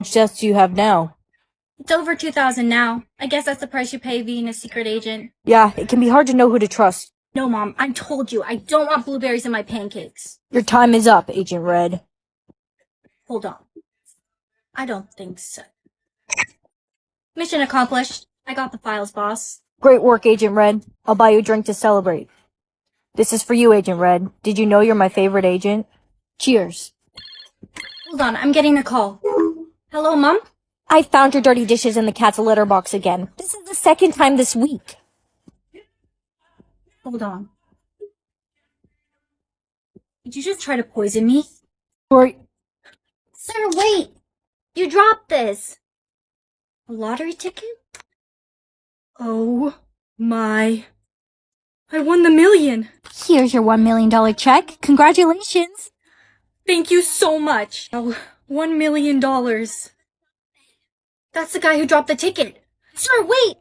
much debts do you have now? It's over 2,000 now. I guess that's the price you pay being a secret agent. Yeah, it can be hard to know who to trust. No, Mom, I told you, I don't want blueberries in my pancakes. Your time is up, Agent Red. Hold on. I don't think so. Mission accomplished. I got the files, boss. Great work, Agent Red. I'll buy you a drink to celebrate. This is for you, Agent Red. Did you know you're my favorite agent? Cheers. Hold on, I'm getting a call. Hello, Mom? I found your dirty dishes in the cat's litter box again. This is the second time this week. Hold on. Did you just try to poison me? Or Sir, wait! You dropped this! A lottery ticket? Oh my... I won the million! here's your $1 million check. Congratulations. Thank you so much! Oh, $1 million. That's the guy who dropped the ticket! Sir, wait!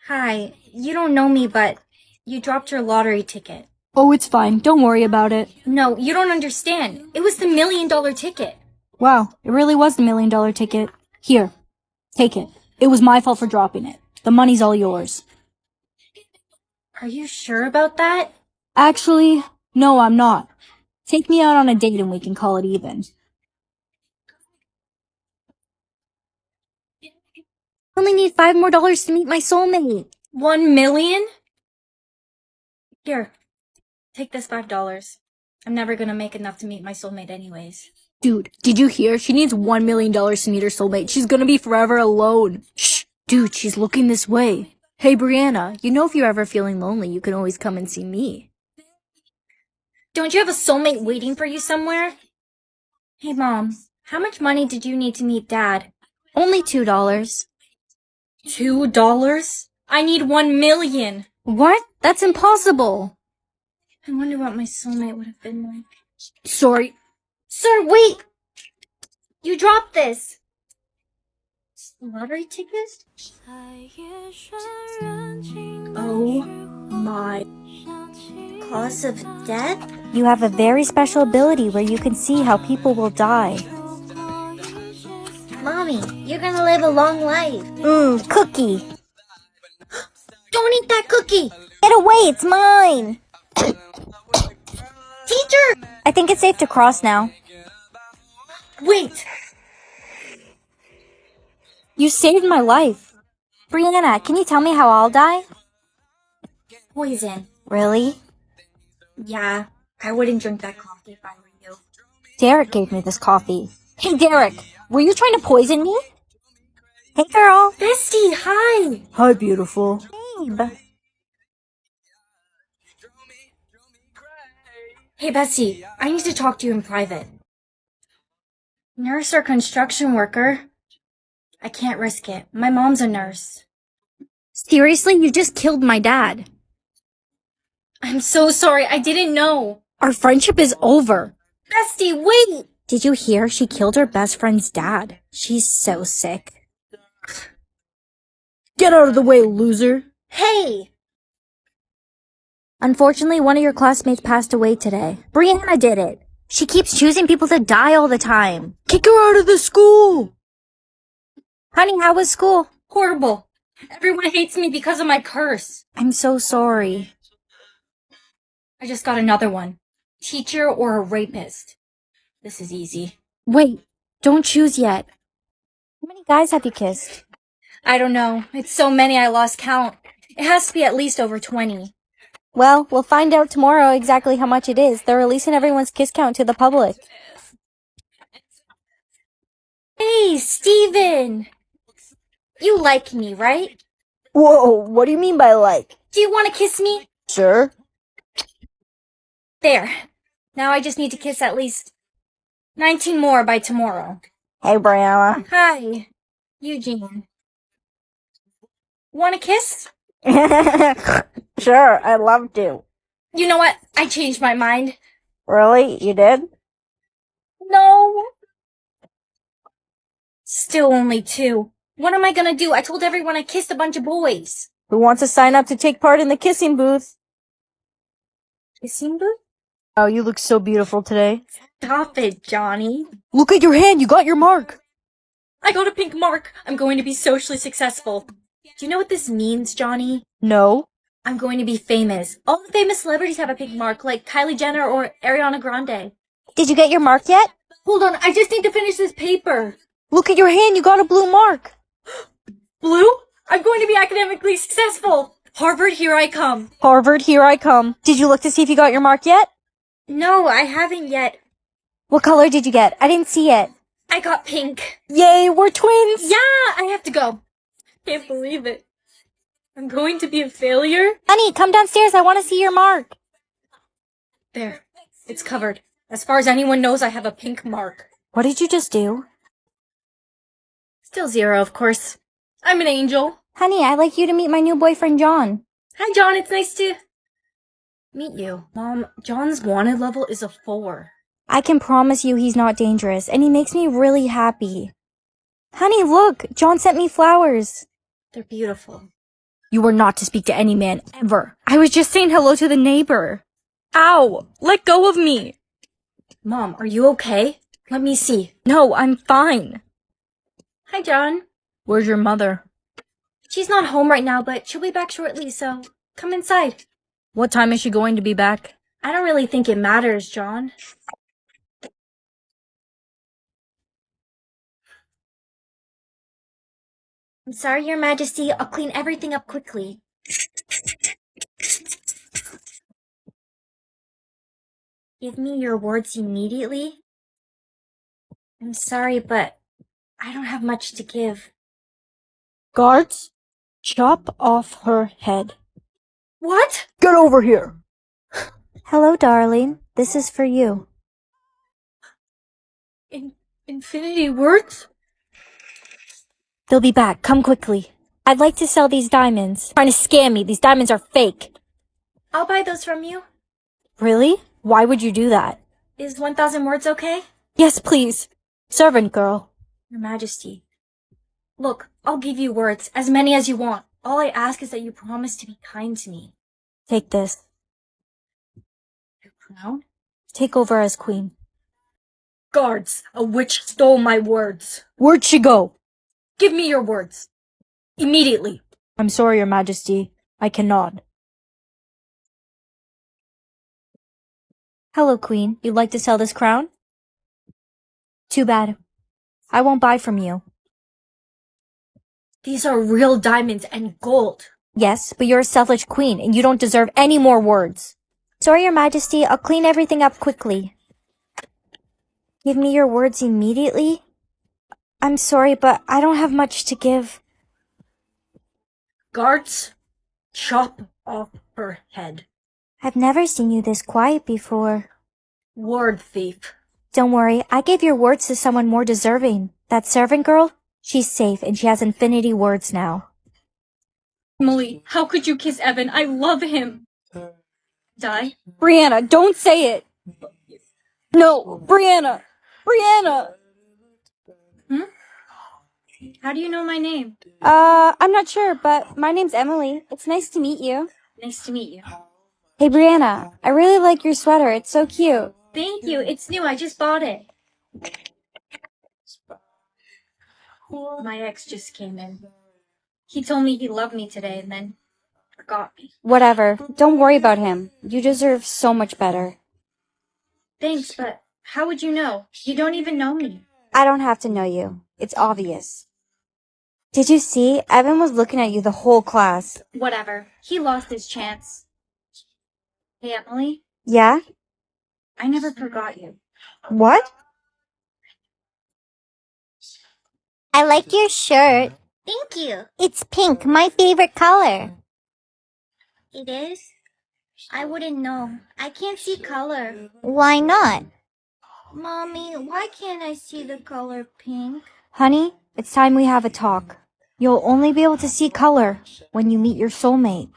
Hi, you don't know me, but you dropped your lottery ticket. Oh, it's fine. Don't worry about it. No, you don't understand. It was the $1 million ticket. Wow, it really was the $1 million ticket. Here, take it. It was my fault for dropping it. The money's all yours. Are you sure about that? Actually, no, I'm not. Take me out on a date and we can call it even. I only need $5 more to meet my soulmate. 1 million? Here, take this $5. I'm never gonna make enough to meet my soulmate anyways. Dude, did you hear? She needs $1 million to meet her soulmate. She's gonna be forever alone. Shh! Dude, she's looking this way. Hey, Brianna, you know if you're ever feeling lonely, you can always come and see me. Don't you have a soulmate waiting for you somewhere? Hey, Mom, how much money did you need to meet Dad? Only $2. $2? I need 1 million. What? That's impossible. I wonder what my soulmate would have been like. Sorry. Sir, wait! You dropped this. Lottery ticket? Oh my. Cause of death? You have a very special ability where you can see how people will die. Mommy, you're gonna live a long life. Cookie. Don't eat that cookie! Get away, it's mine. Teacher! I think it's safe to cross now. Wait! You saved my life. Brianna, can you tell me how I'll die? Poison. Really? Yeah, I wouldn't drink that coffee if I were you. Derek gave me this coffee. Hey, Derek, were you trying to poison me? Hey, girl. Bestie, hi! Hi, beautiful. Babe. Hey, Bessie, I need to talk to you in private. Nurse or construction worker? I can't risk it. My mom's a nurse. Seriously, you just killed my dad. I'm so sorry, I didn't know. Our friendship is over. Bestie, wait! Did you hear she killed her best friend's dad? She's so sick. Get out of the way, loser. Hey! Unfortunately, one of your classmates passed away today. Brianna did it. She keeps choosing people to die all the time. Kick her out of the school! Honey, how was school? Horrible. Everyone hates me because of my curse. I'm so sorry. I just got another one. Teacher or a rapist? This is easy. Wait, don't choose yet. How many guys have you kissed? I don't know. It's so many I lost count. It has to be at least over 20. Well, we'll find out tomorrow exactly how much it is. They're releasing everyone's kiss count to the public. Hey, Steven! You like me, right? Whoa, what do you mean by like? Do you want to kiss me? Sure. There. Now I just need to kiss at least 19 more by tomorrow. Hey, Brianna. Hi, Eugene. Want a kiss? Sure, I'd love to. You know what? I changed my mind. Really? You did? No. Still only 2. What am I gonna do? I told everyone I kissed a bunch of boys. Who wants to sign up to take part in the kissing booth? Kissing booth? Oh, you look so beautiful today. Stop it, Johnny. Look at your hand, you got your mark. I got a pink mark. I'm going to be socially successful. Do you know what this means, Johnny? No. I'm going to be famous. All the famous celebrities have a pink mark, like Kylie Jenner or Ariana Grande. Did you get your mark yet? Hold on, I just need to finish this paper. Look at your hand, you got a blue mark. Blue? I'm going to be academically successful. Harvard, here I come. Harvard, here I come. Did you look to see if you got your mark yet? No, I haven't yet. What color did you get? I didn't see it. I got pink. Yay, we're twins. Yeah, I have to go. Can't believe it. I'm going to be a failure? Honey, come downstairs. I want to see your mark. There. It's covered. As far as anyone knows, I have a pink mark. What did you just do? Still 0, of course. I'm an angel. Honey, I'd like you to meet my new boyfriend, John. Hi, John. It's nice to meet you. Mom, John's wanted level is a 4. I can promise you he's not dangerous, and he makes me really happy. Honey, look. John sent me flowers. They're beautiful. You are not to speak to any man, ever. I was just saying hello to the neighbor. Ow! Let go of me! Mom, are you okay? Let me see. No, I'm fine. Hi, John. Where's your mother? She's not home right now, but she'll be back shortly, so come inside. What time is she going to be back? I don't really think it matters, John. I'm sorry, Your Majesty. I'll clean everything up quickly. Give me your words immediately. I'm sorry, but I don't have much to give. Guards, chop off her head. What? Get over here! Hello, darling. This is for you. Infinity words? They'll be back. Come quickly. I'd like to sell these diamonds. Trying to scam me. These diamonds are fake. I'll buy those from you. Really? Why would you do that? Is 1,000 words okay? Yes, please. Servant girl. Your Majesty. Look, I'll give you words, as many as you want. All I ask is that you promise to be kind to me. Take this. Your crown? Take over as queen. Guards, a witch stole my words. Where'd she go? Give me your words. Immediately. I'm sorry, Your Majesty. I cannot. Hello, Queen. You'd like to sell this crown? Too bad. I won't buy from you. These are real diamonds and gold. Yes, but you're a selfish queen, and you don't deserve any more words. Sorry, Your Majesty. I'll clean everything up quickly. Give me your words immediately? I'm sorry, but I don't have much to give. Guards, chop off her head. I've never seen you this quiet before. Word thief. Don't worry, I gave your words to someone more deserving. That servant girl? She's safe, and she has infinity words now. Emily, how could you kiss Evan? I love him. Die? Brianna, don't say it! No, Brianna! Brianna! How do you know my name? I'm not sure, but my name's Emily. It's nice to meet you. Nice to meet you. Hey, Brianna, I really like your sweater. It's so cute. Thank you. It's new. I just bought it. My ex just came in. He told me he loved me today and then forgot me. Whatever. Don't worry about him. You deserve so much better. Thanks, but how would you know? You don't even know me. I don't have to know you. It's obvious. Did you see? Evan was looking at you the whole class. Whatever. He lost his chance. Hey, Emily. Yeah? I never forgot you. What? I like your shirt. Thank you. It's pink, my favorite color. It is? I wouldn't know. I can't see color. Why not? Mommy, why can't I see the color pink? Honey, it's time we have a talk. You'll only be able to see color when you meet your soulmate.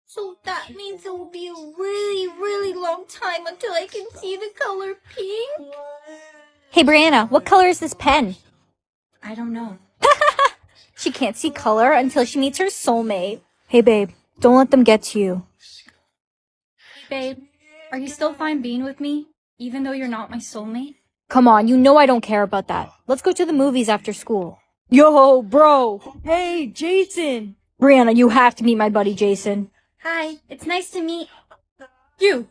So that means it will be a really, really long time until I can see the color pink? Hey, Brianna, what color is this pen? I don't know. She can't see color until she meets her soulmate. Hey, babe, don't let them get to you. Babe, are you still fine being with me? Even though you're not my soulmate? Come on, you know I don't care about that. Let's go to the movies after school. Yo, bro! Hey, Jason! Brianna, you have to meet my buddy Jason. Hi, it's nice to meet you.